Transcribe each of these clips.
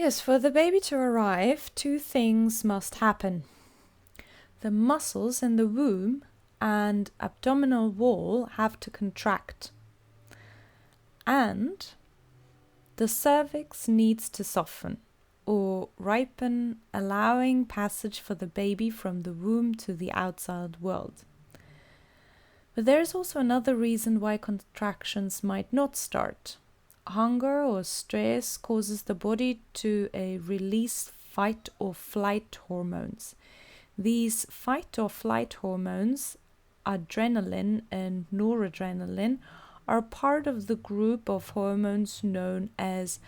Yes, for the baby to arrive, two things must happen. The muscles in the womb and abdominal wall have to contract. And the cervix needs to soften or ripen, allowing passage for the baby from the womb to the outside world. But there is also another reason why contractions might not start. Hunger or stress causes the body to release fight or flight hormones. These fight or flight hormones, adrenaline and noradrenaline, are part of the group of hormones known as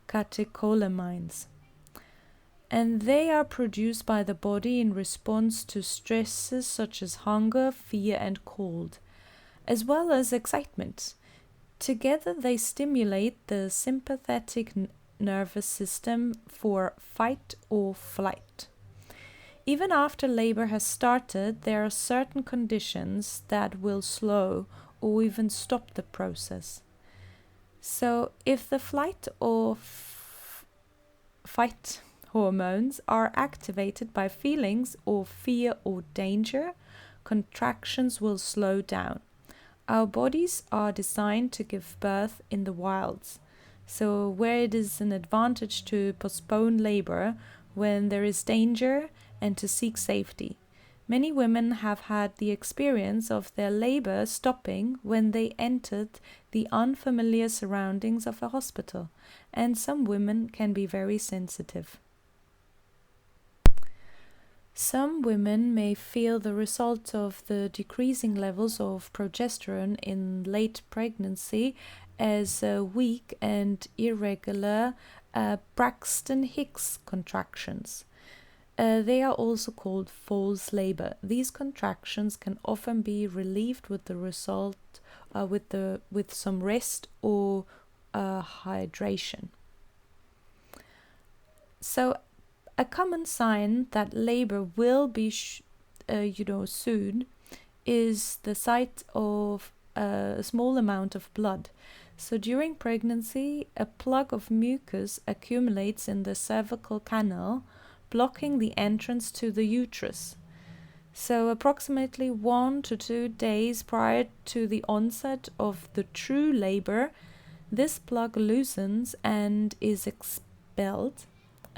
catecholamines. And they are produced by the body in response to stresses such as hunger, fear, and cold, as well as excitement. Together, they stimulate the sympathetic nervous system for fight or flight. Even after labor has started, there are certain conditions that will slow or even stop the process. So, if the flight or fight hormones are activated by feelings of fear or danger, contractions will slow down. Our bodies are designed to give birth in the wilds. So where it is an advantage to postpone labor when there is danger and to seek safety. Many women have had the experience of their labor stopping when they entered the unfamiliar surroundings of a hospital, and some women can be very sensitive. Some women may feel the result of the decreasing levels of progesterone in late pregnancy as weak and irregular Braxton Hicks contractions. They are also called false labor. These contractions can often be relieved with the result with some rest or hydration. So, a common sign that labor will be soon is the sight of a small amount of blood. So during pregnancy, a plug of mucus accumulates in the cervical canal, blocking the entrance to the uterus. So approximately 1 to 2 days prior to the onset of the true labor, this plug loosens and is expelled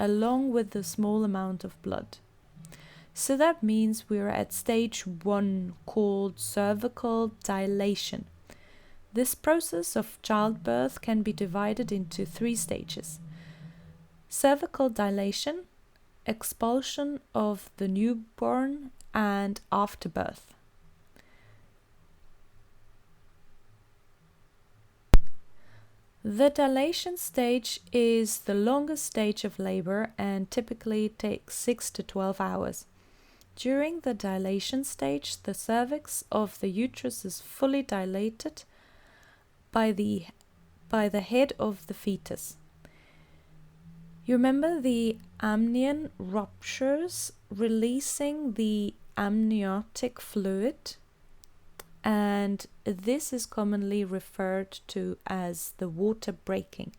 along with the small amount of blood. So that means we're at stage 1, called cervical dilation. This process of childbirth can be divided into 3 stages. Cervical dilation, expulsion of the newborn, and afterbirth. The dilation stage is the longest stage of labor and typically takes 6 to 12 hours. During the dilation stage, the cervix of the uterus is fully dilated by the head of the fetus. You remember the amnion ruptures, releasing the amniotic fluid, and this is commonly referred to as the water breaking.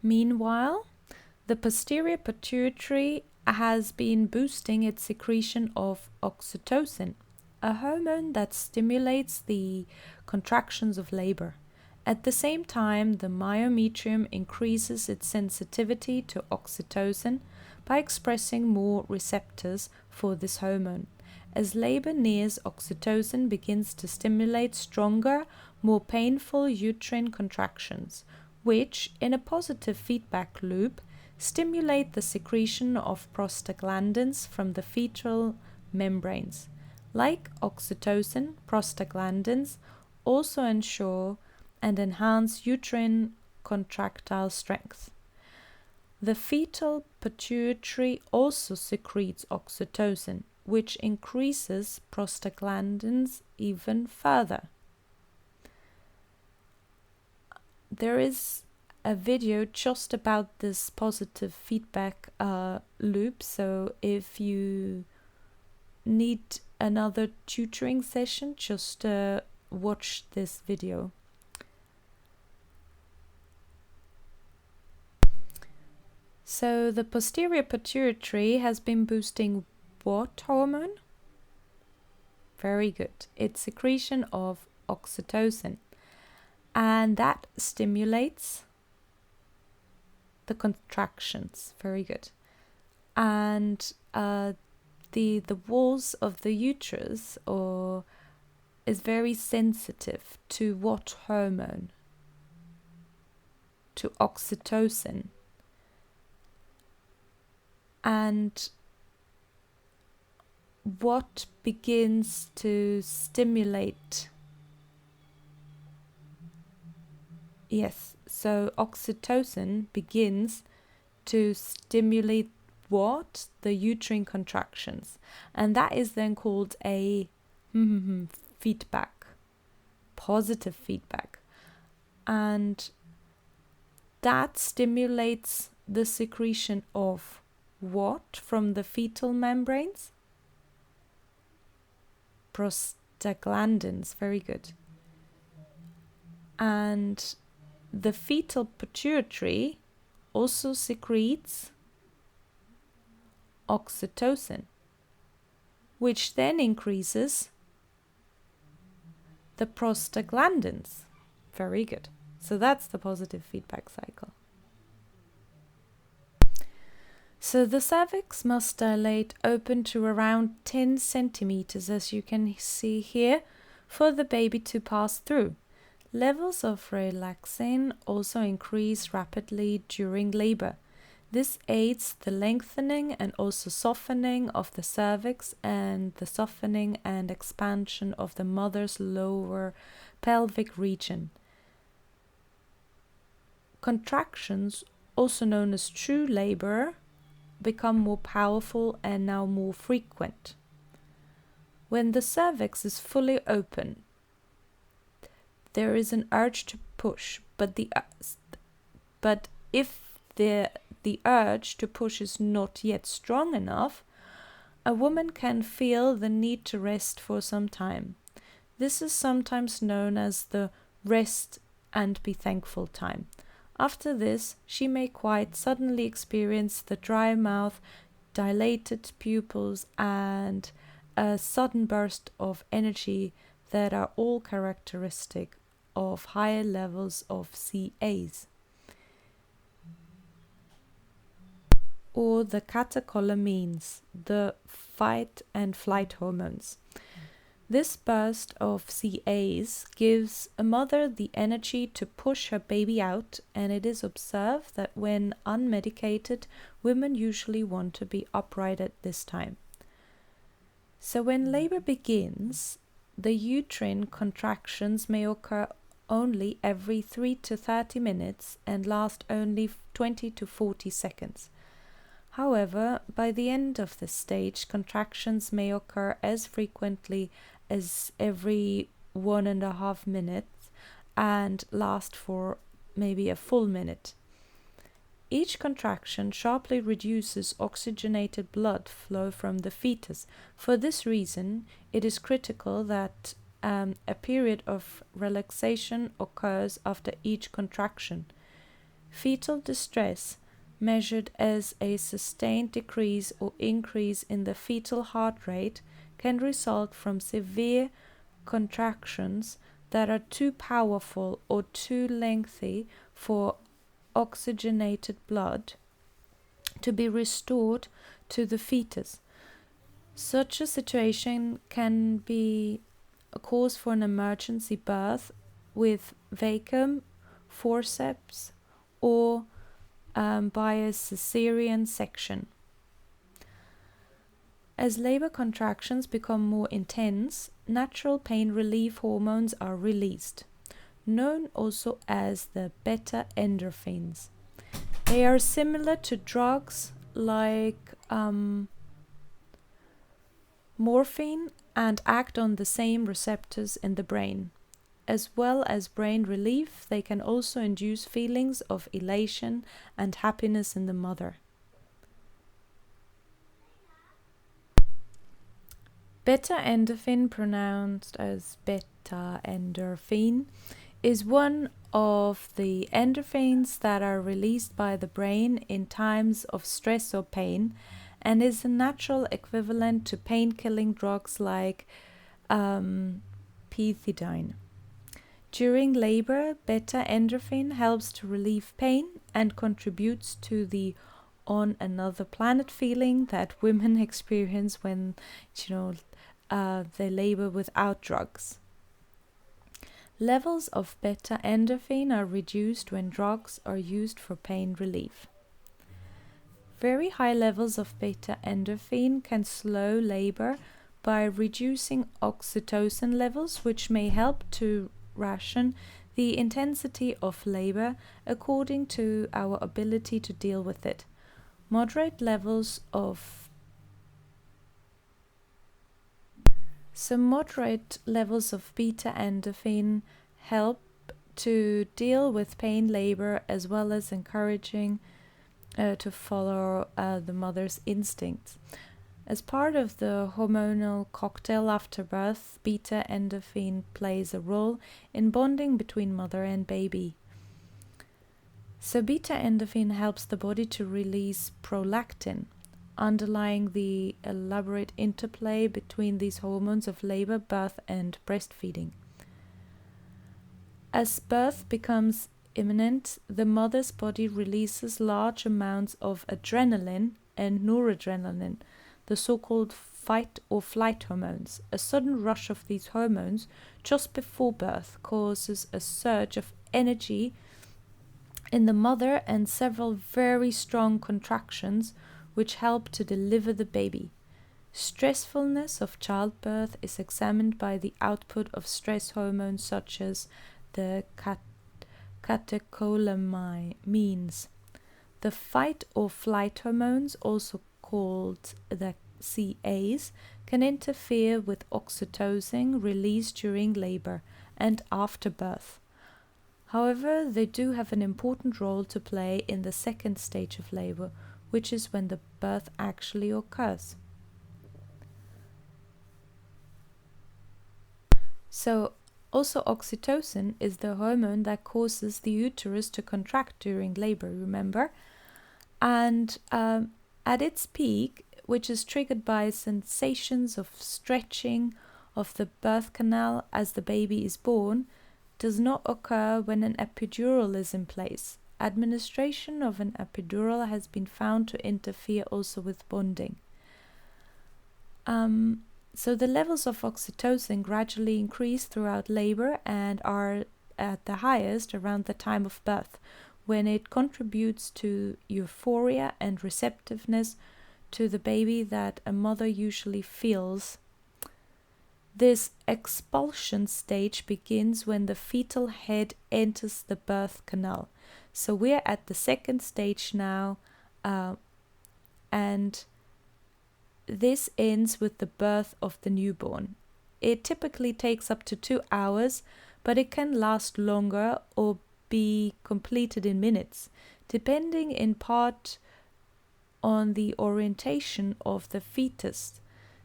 Meanwhile, the posterior pituitary has been boosting its secretion of oxytocin, a hormone that stimulates the contractions of labor. At the same time, the myometrium increases its sensitivity to oxytocin by expressing more receptors for this hormone. As labor nears, oxytocin begins to stimulate stronger, more painful uterine contractions, which, in a positive feedback loop, stimulate the secretion of prostaglandins from the fetal membranes. Like oxytocin, prostaglandins also ensure and enhance uterine contractile strength. The fetal pituitary also secretes oxytocin, which increases prostaglandins even further. There is a video just about this positive feedback loop, so if you need another tutoring session, just watch this video. So the posterior pituitary has been boosting what hormone? Very good. It's secretion of oxytocin, and that stimulates the contractions. Very good. And the walls of the uterus is very sensitive to what hormone? To oxytocin. And what begins to stimulate? Yes, so oxytocin begins to stimulate what? The uterine contractions. And that is then called a feedback, positive feedback. And that stimulates the secretion of what from the fetal membranes? Prostaglandins, very good. And the fetal pituitary also secretes oxytocin, which then increases the prostaglandins. Very good. So that's the positive feedback cycle. So the cervix must dilate open to around 10 centimeters, as you can see here, for the baby to pass through. Levels of relaxin also increase rapidly during labor. This aids the lengthening and also softening of the cervix and the softening and expansion of the mother's lower pelvic region. Contractions, also known as true labor, become more powerful and now more frequent. When the cervix is fully open, there is an urge to push, but if the urge to push is not yet strong enough, a woman can feel the need to rest for some time. This is sometimes known as the rest and be thankful time. After this, she may quite suddenly experience the dry mouth, dilated pupils, and a sudden burst of energy that are all characteristic of higher levels of CAs, or the catecholamines, the fight and flight hormones. This burst of CAs gives a mother the energy to push her baby out, and it is observed that when unmedicated, women usually want to be upright at this time. So when labor begins, the uterine contractions may occur only every 3 to 30 minutes and last only 20 to 40 seconds. However, by the end of this stage, contractions may occur as frequently as every 1.5 minutes and last for maybe a full minute. Each contraction sharply reduces oxygenated blood flow from the fetus. For this reason, it is critical that a period of relaxation occurs after each contraction. Fetal distress, measured as a sustained decrease or increase in the fetal heart rate, can result from severe contractions that are too powerful or too lengthy for oxygenated blood to be restored to the fetus. Such a situation can be a cause for an emergency birth with vacuum, forceps, or by a cesarean section. As labor contractions become more intense, natural pain relief hormones are released, known also as the beta endorphins. They are similar to drugs like morphine and act on the same receptors in the brain. As well as brain relief, they can also induce feelings of elation and happiness in the mother. Beta endorphin, pronounced as beta endorphin, is one of the endorphins that are released by the brain in times of stress or pain, and is a natural equivalent to pain-killing drugs like pethidine. During labor, beta endorphin helps to relieve pain and contributes to the on another planet feeling that women experience when, they labor without drugs. Levels of beta endorphin are reduced when drugs are used for pain relief. Very high levels of beta endorphin can slow labor by reducing oxytocin levels, which may help to ration the intensity of labor according to our ability to deal with it. Moderate levels of beta endorphin help to deal with pain labor as well as encouraging to follow the mother's instincts. As part of the hormonal cocktail after birth, beta endorphin plays a role in bonding between mother and baby. So beta endorphin helps the body to release prolactin, underlying the elaborate interplay between these hormones of labor, birth, and breastfeeding. As birth becomes imminent, the mother's body releases large amounts of adrenaline and noradrenaline, the so-called fight or flight hormones. A sudden rush of these hormones just before birth causes a surge of energy in the mother and several very strong contractions which help to deliver the baby. Stressfulness of childbirth is examined by the output of stress hormones such as the catecholamines. The fight or flight hormones, also called the CAs, can interfere with oxytocin released during labor and after birth. However, they do have an important role to play in the second stage of labor, which is when the birth actually occurs. So, also oxytocin is the hormone that causes the uterus to contract during labor, remember? And at its peak, which is triggered by sensations of stretching of the birth canal as the baby is born, does not occur when an epidural is in place. Administration of an epidural has been found to interfere also with bonding. So the levels of oxytocin gradually increase throughout labor and are at the highest around the time of birth, when it contributes to euphoria and receptiveness to the baby that a mother usually feels. This expulsion stage begins when the fetal head enters the birth canal. So we're at the second stage now, and this ends with the birth of the newborn. It typically takes up to 2 hours, but it can last longer or be completed in minutes, depending in part on the orientation of the fetus.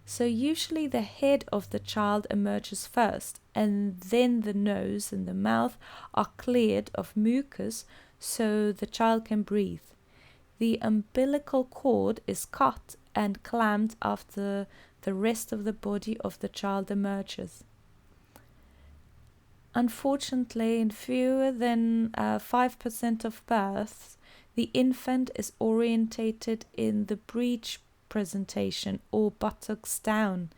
So usually the head of the child emerges first, and then the nose and the mouth are cleared of mucus so the child can breathe. The umbilical cord is cut and clamped after the rest of the body of the child emerges. Unfortunately, in fewer than 5% of births, the infant is orientated in the breech presentation or buttocks down.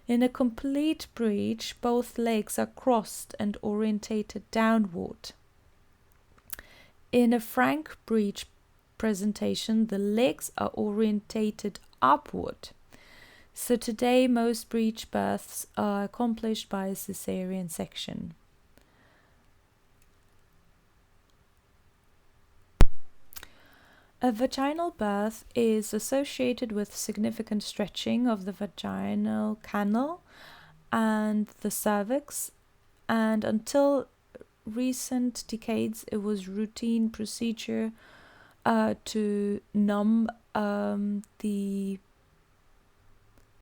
In a complete breech, both legs are crossed and orientated downward. In a frank breech presentation, the legs are orientated upward. So today, most breech births are accomplished by a cesarean section. A vaginal birth is associated with significant stretching of the vaginal canal and the cervix, and until recent decades it was routine procedure to numb the